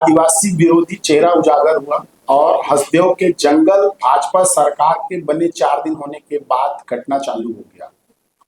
आदिवासी विरोधी चेहरा उजागर हुआ और हसदेव के जंगल भाजपा सरकार के बने 4 दिन होने के बाद कटना चालू हो गया।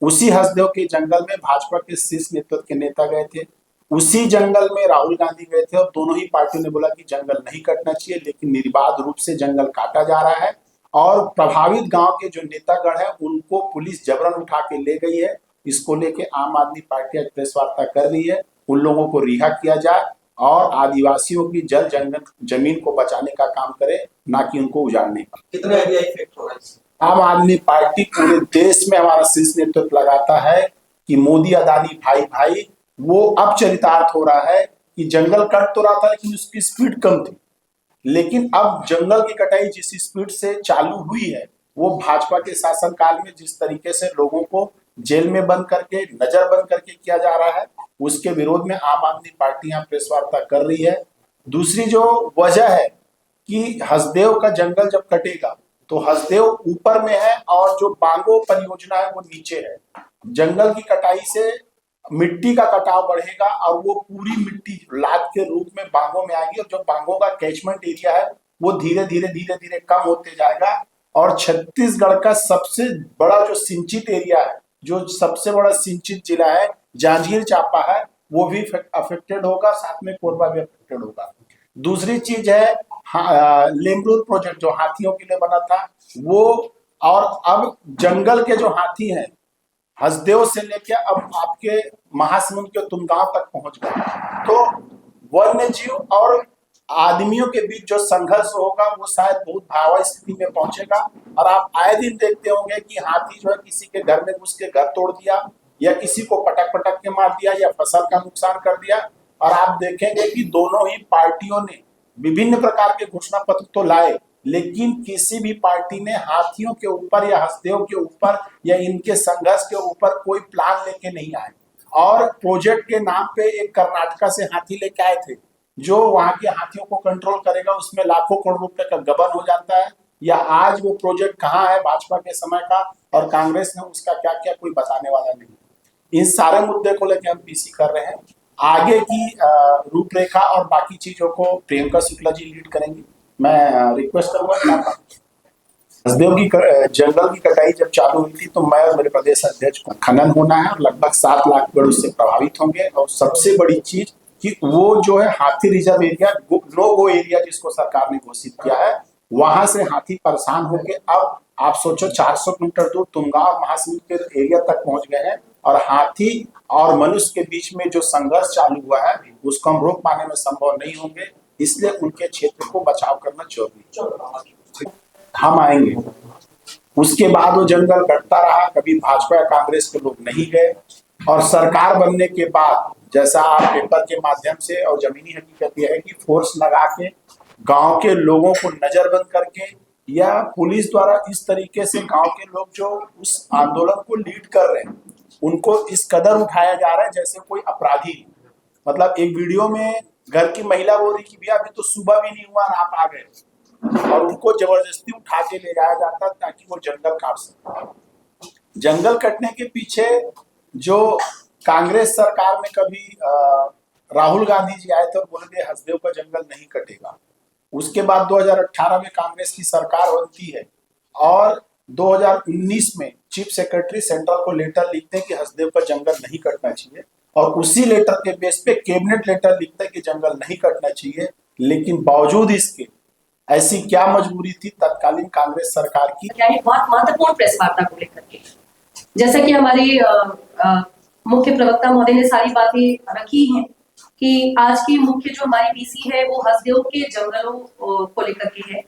उसी हसदेव के जंगल में भाजपा के शीर्ष नेतृत्व के नेता गए थे। उसी जंगल में राहुल गांधी गए थे और दोनों ही पार्टियों ने बोला कि जंगल नहीं कटना चाहिए, लेकिन निर्बाध रूप से जंगल काटा जा रहा है और प्रभावित गांव के जो नेतागण है उनको पुलिस जबरन उठा के ले गई है। इसको लेके आम आदमी पार्टी आज प्रेस वार्ता कर रही है, उन लोगों को रिहा किया जाए और आदिवासियों की जल जंगल जमीन को बचाने का काम करे, ना कि उनको उजाड़ने का। कितना एरिया इफेक्ट हो रहा है? आम आदमी पार्टी पूरे देश में हमारा शीर्ष नेतृत्व लगाता है कि मोदी अदानी भाई भाई वो अब चरितार्थ हो रहा है कि जंगल कट तो रहा था लेकिन उसकी स्पीड कम थी, लेकिन अब जंगल की कटाई जिस स्पीड से चालू हुई है वो भाजपा के शासनकाल में जिस तरीके से लोगों को जेल में बंद करके नजर बंद करके किया जा रहा है, उसके विरोध में आम आदमी पार्टी यहाँ प्रेस वार्ता कर रही है। दूसरी जो वजह है कि हसदेव का जंगल जब कटेगा तो हसदेव ऊपर में है और जो बांगो परियोजना है वो नीचे है। जंगल की कटाई से मिट्टी का कटाव बढ़ेगा और वो पूरी मिट्टी लाद के रूप में बांगों में आएगी और जो बांगों का कैचमेंट एरिया है वो धीरे धीरे कम होते जाएगा और छत्तीसगढ़ का सबसे बड़ा जो सिंचित एरिया है, जो सबसे बड़ा सिंचित जिला है जांजगीर चांपा है, वो भी अफेक्टेड होगा, साथ में कोरबा भी अफेक्टेड होगा। दूसरी चीज है लेमरूद प्रोजेक्ट जो हाथियों के लिए बना था वो, और अब जंगल के जो हाथी हैं हसदेव से लेके अब आपके महासमुंद के तुमगांव तक पहुंच गए। तो वन्य जीव और आदमियों के बीच जो संघर्ष होगा वो शायद बहुत भयावह स्थिति में पहुंचेगा और आप आए दिन देखते होंगे कि हाथी जो है किसी के घर में घुस के घर तोड़ दिया या किसी को पटक पटक के मार दिया या फसल का नुकसान कर दिया। और आप देखेंगे कि दोनों ही पार्टियों ने विभिन्न प्रकार के घोषणा पत्र तो लाए, लेकिन किसी भी पार्टी ने हाथियों के ऊपर या हसदेव के ऊपर या इनके संघर्ष के ऊपर कोई प्लान लेके नहीं आए। और प्रोजेक्ट के नाम पे एक कर्नाटका से हाथी लेके आए थे जो वहां के हाथियों को कंट्रोल करेगा, उसमें लाखों करोड़ रुपए का गबन हो जाता है। या आज वो प्रोजेक्ट कहाँ है भाजपा के समय का और कांग्रेस ने उसका क्या क्या कोई बताने वाला नहीं। इन सारे मुद्दे को लेकर हम पीसी कर रहे हैं। आगे की रूपरेखा और बाकी चीजों को प्रियंका शुक्ला जी लीड करेंगी। मैं रिक्वेस्ट करूंगा, हसदेव की जंगल की कटाई जब चालू हुई थी तो मैं और मेरे प्रदेश अध्यक्ष को खनन होना है और लगभग 7 लाख पेड़ उससे प्रभावित होंगे। और सबसे बड़ी चीज कि वो जो है हाथी reserve area, no go area जिसको सरकार ने घोषित किया है, वहां से हाथी परेशान होके अब आप सोचो 400 किलोमीटर दूर तुमगांव और महासमुंद के एरिया तक पहुंच गए हैं और हाथी और मनुष्य के बीच में जो संघर्ष चालू हुआ है उसको हम रोक पाने में संभव नहीं होंगे, इसलिए उनके क्षेत्र को बचाव करना जरूरी। हम आएंगे। उसके बाद वो जंगल कटता रहा, कभी भाजपा या कांग्रेस के लोग नहीं गए और सरकार बनने के बाद जैसा आप पेपर के माध्यम से और जमीनी हकीकत यह है कि फोर्स लगा के गांव के लोगों को नजरबंद करके या पुलिस द्वारा इस तरीके से गांव के लोग जो उस आंदोलन को लीड कर रहे हैं उनको इस कदर उठाया जा रहा है जैसे कोई अपराधी। मतलब एक वीडियो में घर की महिला बोल रही कि भैया अभी तो सुबह भी नहीं हुआ और आप आ गए, और उनको जबरदस्ती उठा के ले जाया जाता ताकि वो जंगल काट सके। जंगल कटने के पीछे जो कांग्रेस सरकार में कभी राहुल गांधी जी आए थे और बोले थे हसदेव का जंगल नहीं कटेगा। उसके बाद 2018 में कांग्रेस की सरकार बनती है और 2019 में चीफ सेक्रेटरी सेंट्रल को लेटर लिखते हैं कि हसदेव का जंगल नहीं कटना चाहिए और उसी लेटर के बेस पे कैबिनेट लेटर लिखता है कि जंगल नहीं कटना चाहिए। लेकिन बावजूद इसके ऐसी क्या मजबूरी थी तत्कालीन कांग्रेस सरकार की? क्या बहुत महत्वपूर्ण प्रेस वार्ता को लेकर के, जैसा कि हमारी मुख्य प्रवक्ता महोदय ने सारी बातें रखी हैं कि आज की मुख्य जो हमारी बीसी है वो हसदेव के जंगलों को लेकर के है।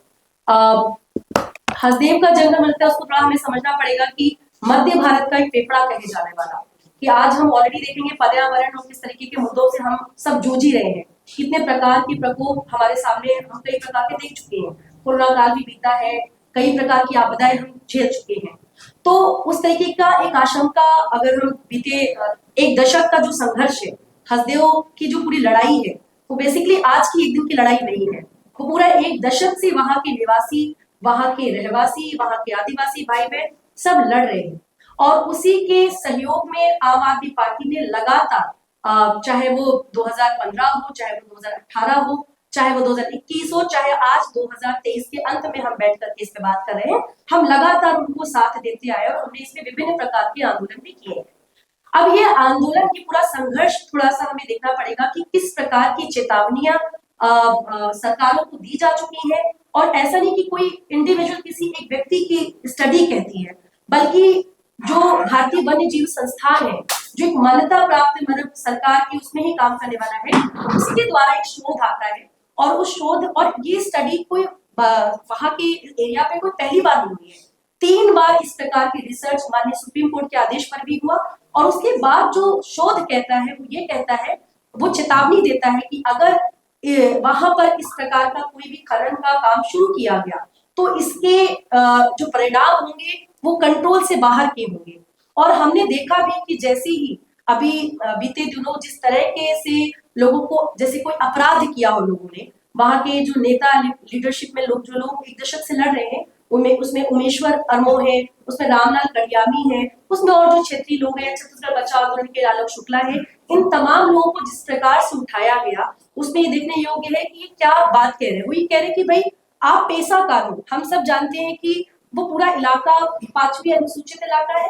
हसदेव का जंगल मिलता है उसको थोड़ा हमें समझना पड़ेगा कि मध्य भारत का एक फेफड़ा कहे जाने वाला, कि आज हम ऑलरेडी देखेंगे पर्यावरण और किस तरीके के मुद्दों से हम सब जूझ ही रहे हैं। कितने प्रकार की प्रकोप हमारे सामने हम कई प्रकार के देख चुके हैं, कोरोना काल भी बीता है, कई प्रकार की आपदाएं हम झेल चुके हैं। तो उस तरीके का एक आशंका, अगर हम बीते 1 दशक का जो संघर्ष है, हसदेव की जो पूरी लड़ाई है वो बेसिकली आज की एक दिन की लड़ाई नहीं है, वो पूरा 1 दशक से वहां के निवासी, वहां के रहवासी, वहां के आदिवासी भाई बहन सब लड़ रहे हैं। और उसी के सहयोग में आम आदमी पार्टी ने लगातार, चाहे वो 2015 हो, चाहे वो 2018 हो, चाहे वो 2021 हो, चाहे आज 2023 के अंत में हम बैठ करके इस पे बात कर रहे हैं, हम लगातार उनको साथ देते आए और हमने इसमें विभिन्न प्रकार के आंदोलन भी किए हैं। अब ये आंदोलन की पूरा संघर्ष थोड़ा सा हमें देखना पड़ेगा कि किस प्रकार की चेतावनियां सरकारों को दी जा चुकी है, और ऐसा नहीं कि कोई इंडिविजुअल किसी एक व्यक्ति की स्टडी कहती है, बल्कि जो भारतीय वन्य जीव संस्थान है, जो एक मान्यता प्राप्त मतलब सरकार की उसमें ही काम करने वाला है, उसके द्वारा एक शोध आता है, और उस शोध और ये स्टडी कोई वहां के एरिया पे कोई पहली बार नहीं हुई है। 3 बार इस प्रकार की रिसर्च माननीय सुप्रीम कोर्ट के आदेश पर भी हुआ, और उसके बाद जो शोध कहता है वो ये कहता है, वो चेतावनी देता है कि अगर वहां पर इस प्रकार का कोई भी खनन का काम शुरू किया गया तो इसके जो परिणाम होंगे वो कंट्रोल से बाहर के होंगे। और हमने देखा भी कि जैसे ही अभी बीते दिनों जिस तरह के से लोगों को जैसे कोई अपराध किया हो लोगों ने, वहां के जो नेता लीडरशिप में लोग जो लोग एक दशक से लड़ रहे हैं, उसमें उमेश्वर अरमो है, उसमें रामलाल कड़ियामी है, उसमें और जो क्षेत्रीय लोग हैं, छत्तीसगढ़ बचाओ आंदोलन के आलोक शुक्ला है, इन तमाम लोगों को जिस प्रकार से उठाया गया उसमें ये देखने योग्य है कि ये क्या बात कह रहे हैं। वो ये कह रहे हैं कि भाई आप पेशा कानून, हम सब जानते हैं कि वो पूरा इलाका 5वीं अनुसूचित इलाका है।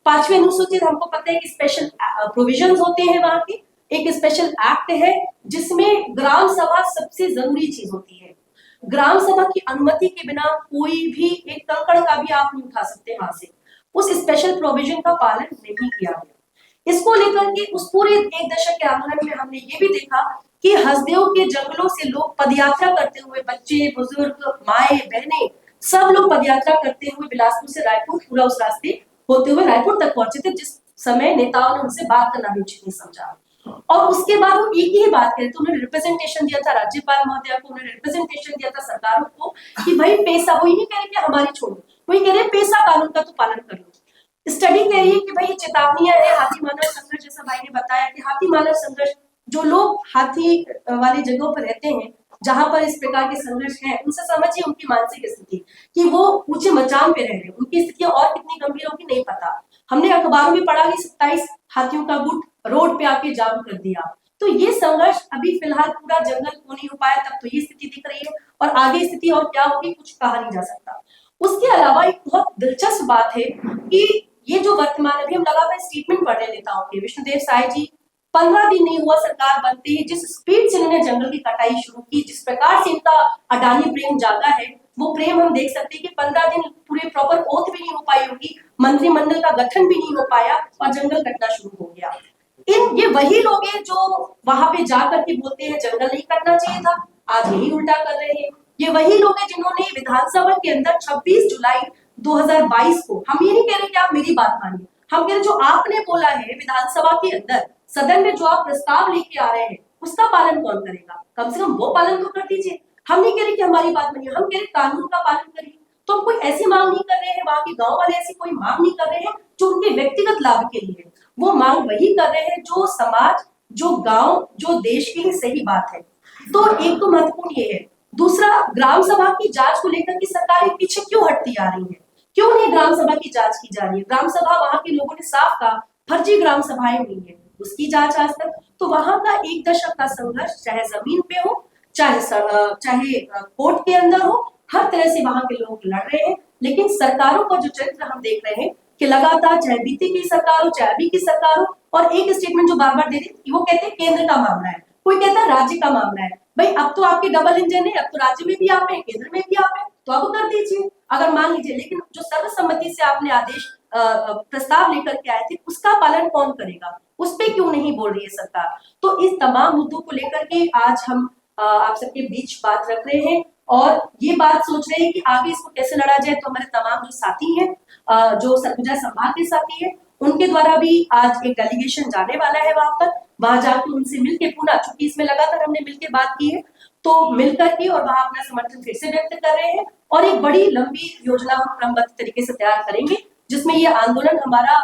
5वीं अनुसूचित हमको पता है कि स्पेशल प्रोविजंस होते हैं वहां के, एक स्पेशल एक्ट है जिसमें ग्राम सभा सबसे जरूरी चीज होती है। ग्राम सभा की अनुमति के बिना कोई भी एक कंकड़ का भी आप नहीं उठा सकते वहां से। उस स्पेशल प्रोविजन का पालन नहीं किया गया। इसको लेकर के उस पूरे 1 दशक के आंदोलन में हमने ये भी देखा कि हसदेव के जंगलों से लोग पदयात्रा करते हुए, बच्चे बुजुर्ग माए बहने सब लोग पदयात्रा करते हुए बिलासपुर से रायपुर पूरा उस रास्ते होते हुए रायपुर तक पहुंचे थे, जिस समय नेताओं ने उनसे बात करना भी उचित नहीं समझा। और उसके बाद वो एक ही बात कह रहे थे, उन्होंने रिप्रेजेंटेशन दिया था राज्यपाल महोदया को, उन्होंने रिप्रेजेंटेशन दिया था सरकारों को कि भाई पैसा, वो ही कह रहे कि हमारी छोड़ो, वही कह रहे पैसा कानून का तो पालन कर लो। स्टडी कह रही है कि भाई ये चेतावनियां है, हाथी मानव संघर्ष, जैसा भाई ने बताया कि हाथी मानव संघर्ष, जो लोग हाथी वाली जगहों पर रहते हैं जहां पर इस प्रकार के संघर्ष है, उनसे समझिए उनकी मानसिक स्थिति कि वो ऊंचे मचान पे रह रहे हैं, उनकी स्थिति और कितनी गंभीर होगी नहीं पता। हमने अखबारों में पढ़ा कि 27 हाथियों का गुट रोड पे आके जाम कर दिया। तो ये संघर्ष अभी फिलहाल पूरा जंगल को नहीं हो पाया, तब तो ये स्थिति दिख रही है, और आगे स्थिति और क्या होगी कुछ कहा नहीं जा सकता। उसके अलावा एक बहुत दिलचस्प बात है कि ये जो वर्तमान, अभी हम लगातार स्टेटमेंट पढ़ रहे नेताओं के, विष्णुदेव साय जी 15 दिन नहीं हुआ सरकार बनते ही जिस स्पीड से इन्होंने जंगल की कटाई शुरू की, जिस प्रकार से इनका अडानी प्रेम जागा है, वो प्रेम हम देख सकते हैं कि 15 दिन पूरे प्रॉपर ओथ भी नहीं हो पाई होगी, मंत्रिमंडल का गठन भी नहीं हो पाया और जंगल कटना शुरू हो गया। ये वही लोग हैं जो वहां पे जाकर के बोलते हैं जंगल नहीं कटना चाहिए था, आज यही उल्टा कर रहे हैं। ये वही लोग हैं जिन्होंने विधानसभा के अंदर 26 जुलाई 2022 को, हम ये नहीं कह रहे कि आप मेरी बात मानिए, हम कह रहे जो आपने बोला है विधानसभा के अंदर सदन में जो आप प्रस्ताव लेके आ रहे हैं उसका पालन कौन करेगा, कम से कम वो पालन तो कर दीजिए। हम नहीं कह रहे कि हमारी बात मानिए, हम कह रहे कानून का पालन करिए। तो हम कोई ऐसी मांग नहीं कर रहे हैं, वहां के गांव वाले ऐसी कोई मांग नहीं कर रहे हैं जो उनके व्यक्तिगत लाभ के लिए, वो मांग वही कर रहे हैं जो समाज, जो गांव, जो देश के लिए सही बात है। तो एक तो महत्वपूर्ण ये है। दूसरा, ग्राम सभा की जांच को लेकर की सरकार पीछे क्यों हटती आ रही है, क्यों नहीं ग्राम सभा की जांच की जा रही है। ग्राम सभा वहां के लोगों ने साफ कहा फर्जी ग्राम सभाएं हुई है, उसकी जांच आज तक। तो वहां का 1 दशक का संघर्ष चाहे जमीन पे हो, चाहे कोर्ट के अंदर हो, हर तरह से वहां के लोग लड़ रहे हैं। लेकिन सरकारों का जो चरित्र हम देख रहे हैं कि लगातार, चाहे बीते की सरकार हो चाहे अभी की सरकार हो, और एक स्टेटमेंट जो बार बार दे रही, वो कहते हैं केंद्र का मामला है, कोई कहता है राज्य का मामला है। भाई अब तो आपके डबल इंजन है, अब तो राज्य में भी आप हैं, केंद्र में भी आप हैं, तो अब कर दीजिए अगर मान लीजिए। लेकिन जो सर्वसम्मति से आपने आदेश प्रस्ताव लेकर के आए थे, उसका पालन कौन करेगा, उस पे क्यों नहीं बोल रही है सरकार। तो इस तमाम मुद्दों को लेकर के आज हम आप सबके बीच बात रख रहे हैं, और ये बात सोच रहे हैं कि आगे इसको कैसे लड़ा जाए। तो हमारे तमाम जो साथी हैं, जो सरगुजा संभाग के साथी हैं, उनके द्वारा भी आज एक डेलीगेशन जाने वाला है वहां पर, वहां जाकर उनसे मिलकर पुनः, चूंकि इसमें लगातार हमने मिलकर बात की है, तो मिलकर के और वहां अपना समर्थन फिर से व्यक्त कर रहे हैं, और एक बड़ी लंबी योजना हम क्रमबद्ध तरीके से तैयार करेंगे, जिसमें ये आंदोलन हमारा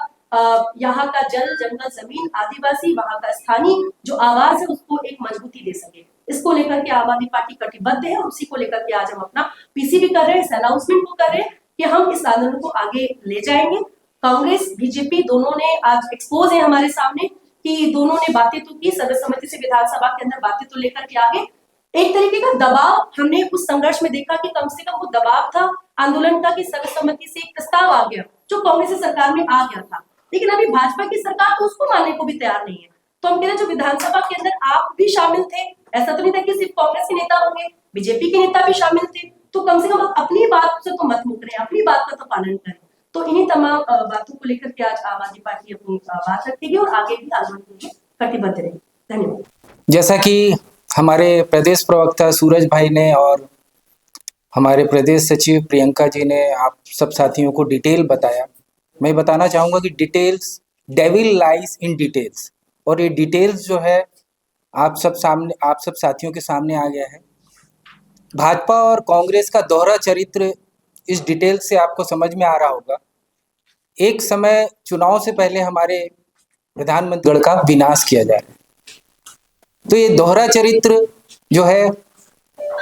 यहाँ का जल, जंगल, जमीन, आदिवासी, वहां का स्थानीय जो आवाज है उसको एक मजबूती दे सके। इसको लेकर के आम आदमी पार्टी कटिबद्ध है, और उसी को लेकर के आज हम अपना पीसी भी कर रहे हैं, अनाउंसमेंट को कर रहे हैं कि हम इस आंदोलन को आगे ले जाएंगे। कांग्रेस बीजेपी दोनों ने आज एक्सपोज है हमारे सामने कि दोनों ने बातें तो की, सर्वसम्मति से विधानसभा के अंदर बातें तो लेकर के आगे, एक तरीके का दबाव हमने उस संघर्ष में देखा कि कम से कम वो दबाव था आंदोलन का कि सर्वसम्मति से एक प्रस्ताव आ गया जो कांग्रेस की सरकार में आ गया था, लेकिन अभी भाजपा की सरकार तो उसको मानने को भी तैयार नहीं है। तो हम कह रहे हैं जो विधानसभा के अंदर आप भी शामिल थे, ऐसा तो नहीं था कि सिर्फ कांग्रेस के नेता होंगे, बीजेपी के नेता भी शामिल थे, तो कम से कम आप अपनी बात से तो मत मुकरें, अपनी बात का तो पालन करें। तो इन्हीं तमाम बातों को लेकर के आज आम आदमी पार्टी अपनी बात रखेगी और आगे भी आंदोलन के लिए प्रतिबद्ध रहेगी। धन्यवाद। जैसा कि हमारे प्रदेश प्रवक्ता सूरज भाई ने और हमारे प्रदेश सचिव प्रियंका जी ने आप सब साथियों को डिटेल बताया, मैं बताना चाहूँगा कि details, devil lies in details, और ये डिटेल्स जो है आप सब साथियों के सामने आ गया है। भाजपा और कांग्रेस का दोहरा चरित्र इस डिटेल से आपको समझ में आ रहा होगा। एक समय चुनाव से पहले हमारे प्रधानमंत्री का विनाश किया जा रहा है, तो ये दोहरा चरित्र जो है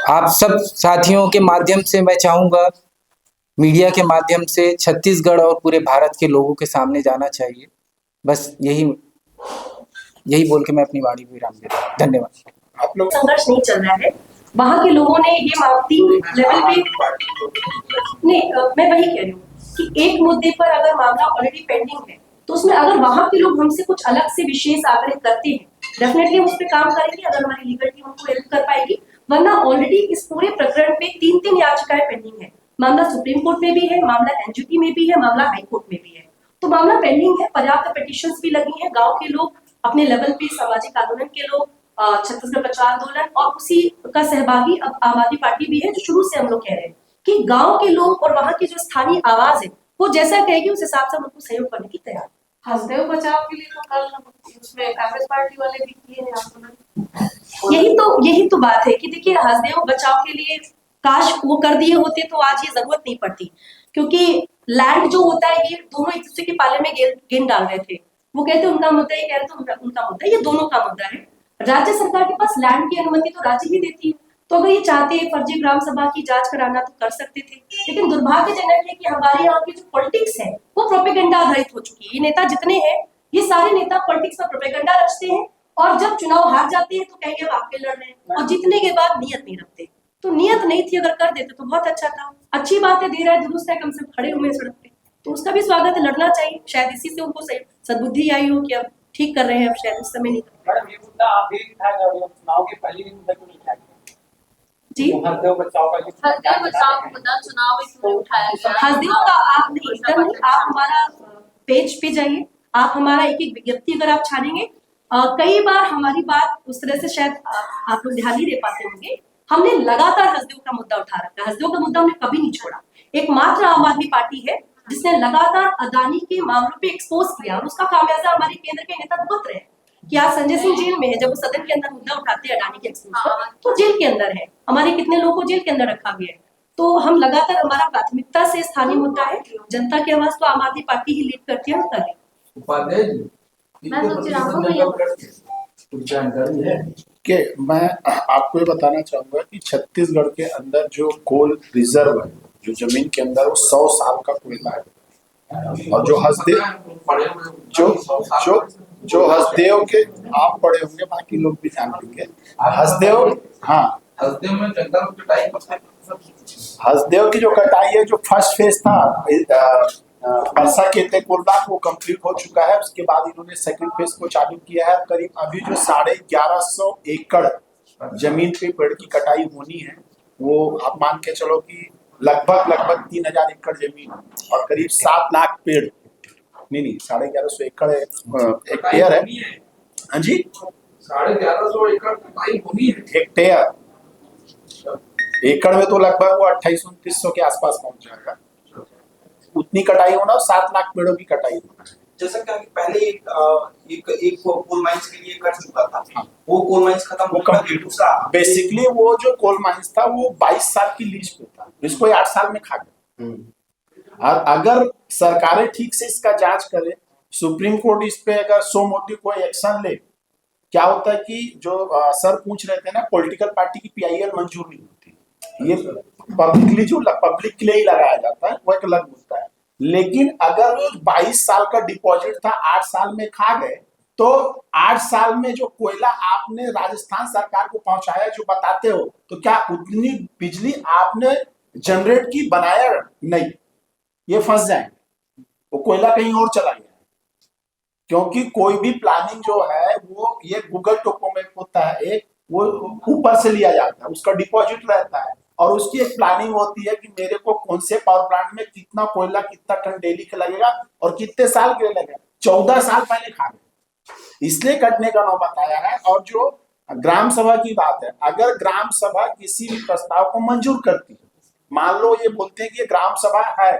आप सब साथियों के माध्यम से मैं चाहूँगा, मीडिया के माध्यम से छत्तीसगढ़ और पूरे भारत के लोगों के सामने जाना चाहिए। बस यही बोल के मैं अपनी वाणी को विराम देता हूँ। धन्यवाद। आप लोग संघर्ष नहीं चल रहा है, वहां के लोगों ने ये मांग 3 लेवल पे नहीं, मैं वही कह रही हूँ कि एक मुद्दे पर अगर मामला ऑलरेडी पेंडिंग है तो उसमें अगर वहां के लोग हमसे कुछ अलग से विशेष आग्रह करते हैं, डेफिनेटली हम उस पर काम करेंगे अगर हमारी लीगल टीम उनको हेल्प कर पाएगी। वरना ऑलरेडी इस पूरे प्रकरण पे 3 याचिकाएं पेंडिंग है। मामला सुप्रीम कोर्ट में भी है, मामला एनजीटी में भी है, मामला हाई कोर्ट में भी है, तो मामला पेंडिंग है। पर्याप्त पिटीशंस भी लगी हैं, गांव के लोग अपने लेवल पे, सामाजिक आंदोलन के लोग, छत्तीसगढ़ बचाओ आंदोलन और उसी का सहभागी अब आम आदमी पार्टी भी है, जो शुरू से हम लोग कह रहे हैं कि गांव के लोग और वहां की जो स्थानीय आवाज है वो जैसा कहेगी उस हिसाब से हम उनको सहयोग करने की तैयार। हसदेव बचाव के लिए तो कल उसमें कांग्रेस पार्टी वाले भी किए हैं आंदोलन। यही तो बात है कि देखिए हसदेव बचाव के लिए काश वो कर दिए होते तो आज ये जरूरत नहीं पड़ती, क्योंकि लैंड जो होता है ये दोनों एक दूसरे के पाले में गेंद डाल रहे थे। वो कहते उनका मुद्दा, ये कह रहे थे उनका मुद्दा, ये दोनों का मुद्दा है। राज्य सरकार के पास लैंड की अनुमति तो राज्य ही देती है, तो अगर ये चाहते फर्जी ग्राम सभा की जांच कराना तो कर सकते थे। लेकिन दुर्भाग्यजनक है कि हमारे यहाँ की जो पॉलिटिक्स है वो प्रोपेगेंडा आधारित हो चुकी है। ये नेता जितने हैं ये सारे नेता पॉलिटिक्स में प्रोपेगेंडा रचते हैं और जब चुनाव हार जाते हैं तो कहेंगे हम आपके लड़ रहे हैं, और जीतने के बाद नियत नहीं रखते। तो नियत नहीं थी, अगर कर देते तो बहुत अच्छा था। अच्छी बात है, दे रहा है, दुरुस्त है, कम से कम खड़े हुए सड़क पे, तो उसका भी स्वागत है, लड़ना चाहिए। शायद इसी से उनको सद्बुद्धि आई हो कि अब ठीक कर रहे हैं, अब शायद उस समय नहीं। मैडम ये मुद्दा आप भी उठाया, चुनाव के पहले ही मुद्दा क्यों नहीं उठाया जी, हसदेव बचाव का मुद्दा चुनाव में क्यों उठाया गया? हसदेव का आप नहीं, एकदम नहीं। आप हमारा पेज पे जाइए, आप हमारा एक विज्ञप्ति अगर आप छानेंगे, कई बार हमारी बात उस तरह से शायद आप लोग ध्यान नहीं दे पाते होंगे। हमने लगातार हसदेव का मुद्दा उठा रखा है, हसदेव का मुद्दा हमने कभी नहीं छोड़ा। एकमात्र आम आदमी पार्टी है जिसने लगातार अदानी के मामलों पे एक्सपोज किया, और उसका खामियाजा हमारे केंद्र के नेता भुगत रहे हैं कि आज संजय सिंह जेल में है। जब वो सदन के अंदर मुद्दा उठाते हैं अडानी के एक्सपोज पर, तो जेल के अंदर है। हमारे कितने लोगों को जेल के अंदर रखा गया है। तो हम लगातार, हमारा प्राथमिकता से स्थानीय मुद्दा है, जनता की आवाज तो आम आदमी पार्टी ही लीड करती है और कर रही है। उपाध्याय जी, मैं सोच रहा हूँ कुछ जानकारी है कि मैं आपको ये बताना चाहूंगा कि छत्तीसगढ़ के अंदर जो कोल रिजर्व है, जो जमीन के अंदर, वो 100 साल का कोयला है। और जो हसदेव जो हसदेव के, आप पढ़े होंगे, बाकी लोग भी जान लेंगे। हसदेव, हाँ, हसदेव में जंगल कटाई, हसदेव की जो कटाई है, जो फर्स्ट फेज था परसा केते कोलबा, वो कंप्लीट हो चुका है। उसके बाद इन्होंने सेकंड फेज को चालू किया है। करीब अभी जो 1150 एकड़ जमीन पे पेड़ की कटाई होनी है, वो आप मान के चलो कि लगभग 3000 एकड़ जमीन और करीब 7 लाख पेड़, नहीं 1150 एकड़ हेक्टेयर है। हाँ जी, 1150 एकड़ कटाई होनी है। हेक्टेयर, एकड़ में तो लगभग वो 2800-2900 के आसपास पहुंच जाएगा। उतनी कटाई होना और 7 लाख पेड़ों की कटाई होना। जैसा कि पहले एक कोल माइंस के लिए कर चुका था, वो कोल माइंस खत्म हो गया, दूसरा बेसिकली वो जो कोल माइंस था वो 22 साल की लीज पे था, इसको 8 साल में खा गया। और अगर सरकारें ठीक से इसका जांच करे, सुप्रीम कोर्ट इस पे अगर सो मोटी कोई एक्शन ले, क्या होता है कि जो सर पूछ रहे थे ना, पॉलिटिकल पार्टी की PIL मंजूर नहीं होती। ये पब्लिकली जो पब्लिक के लिए ही लगाया जाता है, वो एक अलग मुद्दा है। लेकिन अगर 22 साल का डिपॉजिट था, 8 साल में खा गए, तो 8 साल में जो कोयला आपने राजस्थान सरकार को पहुंचाया जो बताते हो, तो क्या उतनी बिजली आपने जनरेट की, बनाया नहीं? ये फंस जाएंगे, वो कोयला कहीं और चला गया। क्योंकि कोई भी प्लानिंग जो है वो ये गूगल डॉक्यूमेंट होता है, एक वो ऊपर से लिया जाता है, उसका डिपॉजिट रहता है और उसकी एक प्लानिंग होती है कि मेरे को कौन से पावर प्लांट में कितना कोयला, कितना टन डेली का लगेगा और कितने साल के लिए लगेगा। 14 साल पहले खा गए, इसलिए कटने का नाम बताया है। और जो ग्राम सभा की बात है, अगर ग्राम सभा किसी भी प्रस्ताव को मंजूर करती है, मान लो ये बोलते हैं कि ये ग्राम सभा है,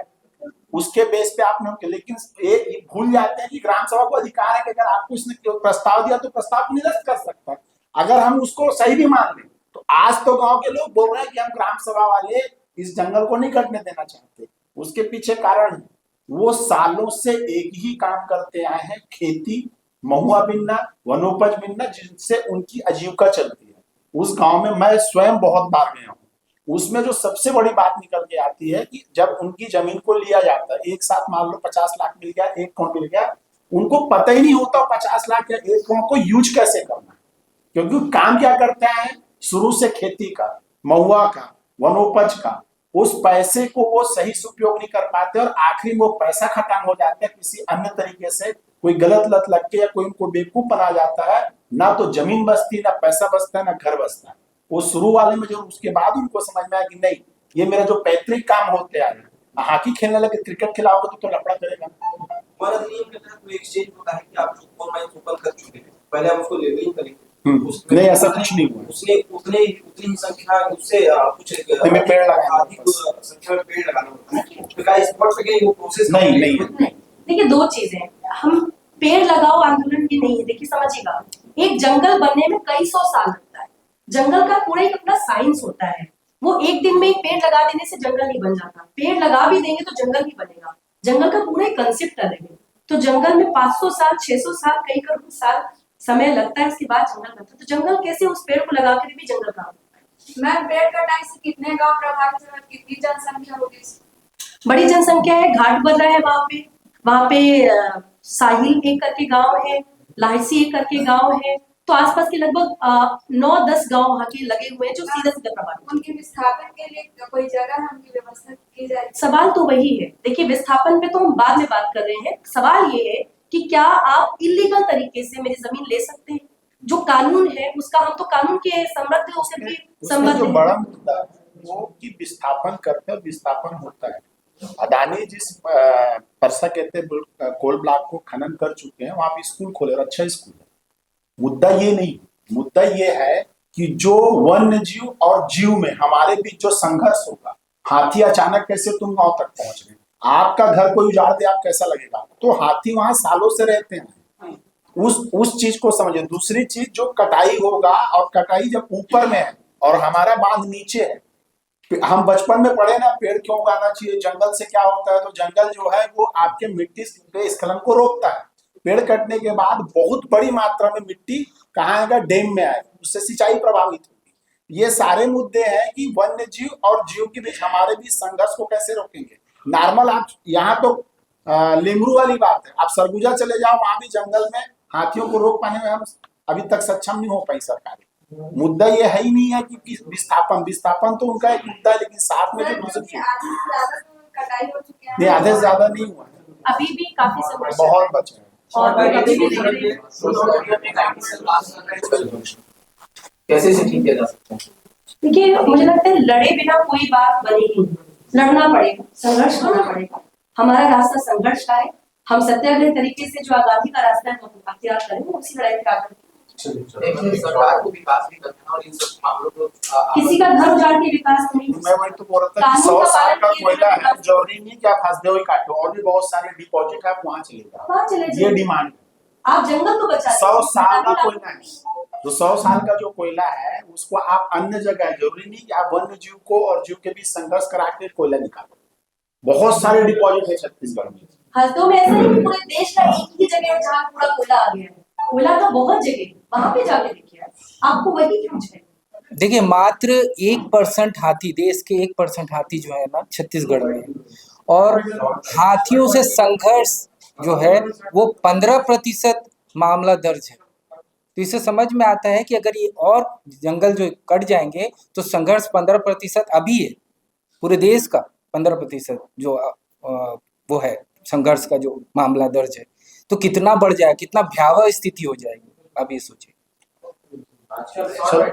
उसके बेस पे आपने, लेकिन ये भूल जाते हैं कि ग्राम सभा को अधिकार है कि अगर आपको इसने प्रस्ताव दिया तो प्रस्ताव को निरस्त कर सकता है। अगर हम उसको सही भी मान लें तो आज तो गांव के लोग बोल रहे हैं कि हम ग्राम सभा वाले इस जंगल को नहीं कटने देना चाहते। उसके पीछे कारण है, वो सालों से एक ही काम करते आए हैं, खेती, महुआ बिनना, वनोपज बिनना, जिनसे उनकी आजीविका चलती है। उस गांव में मैं स्वयं बहुत बार गया हूँ। उसमें जो सबसे बड़ी बात निकल के आती है कि जब उनकी जमीन को लिया जाता है, एक साथ मान लो 50 लाख मिल गया, 1 करोड़ मिल गया, उनको पता ही नहीं होता 50 लाख या 1 करोड़ को यूज कैसे करना है। क्योंकि काम क्या करते हैं, शुरू से खेती का, महुआ का, वनोपज का, उस पैसे को वो सही से उपयोग नहीं कर पाते और आखिरी में वो पैसा खत्म हो जाता है किसी अन्य तरीके से, कोई गलत लत लग के या कोई उनको बेवकूफ बना जाता है। ना तो जमीन बचती, ना पैसा बचता है, ना घर बचता है। वो शुरू वाले में जो, उसके बाद उनको समझ में आया कि नहीं, ये मेरा जो पैतृक काम होते आए, हॉकी खेलने लगे, क्रिकेट खिलाओगे तो लफड़ा करेगा। हमारा नियम के तहत कोई एक्सचेंज होता है कि आप जो कोल माइंस ओपन कर चुके हैं, पहले हम उसको लेबलिंग करेंगे। नहीं, ऐसा कुछ नहीं हुआ। उसने उतनी ही संख्या, उससे कुछ में पेड़ लगाना, अधिक संख्या में पेड़ लगाना होता है। तो क्या इस पर से वो प्रोसेस नहीं। देखिए, 2 चीजें, हम पेड़ लगाओ आंदोलन की नहीं है। देखिए समझिएगा, एक जंगल बनने में कई 100 साल लगता है। जंगल का पूरा एक अपना साइंस होता है। वो एक दिन में एक पेड़ लगा देने से जंगल नहीं बन जाता। पेड़ लगा भी देंगे तो जंगल नहीं बनेगा। जंगल का पूरा एक कंसेप्ट अलग है। तो जंगल में 500 साल, 600 साल, कई करोड़ साल समय लगता है, उसके बाद जंगल बनता है। तो जंगल कैसे, उस पेड़ को लगा कर भी जंगल काम होता है। मैम, पेड़ कटाई से कितने गांव प्रभावित हुए, कितनी जनसंख्या होगी? बड़ी जनसंख्या है, घाट बन रहा है वहां पे साहिल एक करके गांव है, लाहसी एक करके गांव है। तो आसपास के लगभग 9-10 गांव वहां के लगे हुए हैं जो सीधा सीधा प्रभावित। उनके विस्थापन के लिए कोई जगह उनकी व्यवस्था की जाए? सवाल तो वही है। देखिए, विस्थापन पे तो हम बाद में बात कर रहे हैं। सवाल ये है कि क्या आप इलीगल तरीके से मेरी जमीन ले सकते हैं? जो कानून है उसका, हम तो कानून के समृद्ध होकर भी उसमें संबद्ध जो हैं। बड़ा मुद्दा है वो कि विस्थापन करते हैं, विस्थापन होता है। अदानी जिस परसा कहते कोल ब्लॉक को खनन कर चुके हैं, वहां पे स्कूल खोले और अच्छा स्कूल है। मुद्दा ये नहीं, मुद्दा ये है कि जो वन्य जीव और जीव में हमारे बीच जो संघर्ष होगा, हाथी अचानक कैसे तुम गांव तक पहुंच गए, आपका घर कोई उजाड़ दे, आप कैसा लगेगा? तो हाथी वहां सालों से रहते हैं, उस चीज को समझे। दूसरी चीज, जो कटाई होगा, और कटाई जब ऊपर में है और हमारा बांध नीचे है, हम बचपन में पढ़े ना, पेड़ क्यों उगाना चाहिए, जंगल से क्या होता है, तो जंगल जो है वो आपके मिट्टी के स्खलन को रोकता है। पेड़ कटने के बाद बहुत बड़ी मात्रा में मिट्टी कहाँ आएगा, डैम में आएगा, उससे सिंचाई प्रभावित होगी। ये सारे मुद्दे हैं कि वन्य जीव और जीव के बीच, हमारे बीच संघर्ष को कैसे रोकेंगे। नॉर्मल आप यहाँ तो लेमरू वाली बात है, आप सरगुजा चले जाओ, वहां भी जंगल में हाथियों को रोक पाने में हम अभी तक सक्षम नहीं हो पाई सरकार। मुद्दा ये है ही नहीं है कि विस्थापन तो उनका एक मुद्दा है, लेकिन साथ में जो दूसरी कटाई हो चुकी है, नहीं, आधे से ज्यादा नहीं हुआ, अभी भी काफी संघर्ष बहुत बचे हैं। और अभी भी देख रहे हैं। कैसे से ठीक किया जा सकता है? देखिए, मुझे लगता है लड़े बिना कोई बात बनेगी नहीं। लड़ना पड़ेगा, संघर्ष करना पड़ेगा। हमारा रास्ता संघर्ष का है। हम सत्याग्रह तरीके से जो आजादी का रास्ता है वो अख्तियार करेंगे, उसी लड़ाई का लेकिन सरकार को विकास भी करना है और इन सब मामलों को किसी का घर उजाड़ के विकास नहीं। मैं वही तो बोल रहा था कि 100 साल का कोयला है, जरूरी नहीं कि आप हंसदे हुए काटो, और भी बहुत सारे डिपॉजिट है, आप वहां चले जाओ, वहां चले ये जाइए। डिमांड। आप जंगल तो बचा 100 साल का कोयला है, जो 100 साल का जो कोयला है उसको आप अन्य जगह, जरूरी नहीं कि आप वन्य जीव को और जीव के बीच संघर्ष करा के कोयला निकालो। बहुत सारे डिपॉजिट है छत्तीसगढ़ में। हस्दों में ऐसा नहीं, पूरे देश का एक ही जगह है जहाँ पूरा कोयला आ गया है। कोयला का बहुत जगह, वहां पे जाके देखिए, आपको वही क्यों है। देखिए, मात्र 1% हाथी, देश के 1% हाथी जो है ना छत्तीसगढ़ में, और हाथियों से संघर्ष जो है वो 15% मामला दर्ज है। तो इससे समझ में आता है कि अगर ये और जंगल जो कट जाएंगे तो संघर्ष 15% अभी है, पूरे देश का 15% जो वो है संघर्ष का जो मामला दर्ज है, तो कितना बढ़ जाए, कितना भयावह स्थिति हो जाएगी, अब ये सोचिए। सर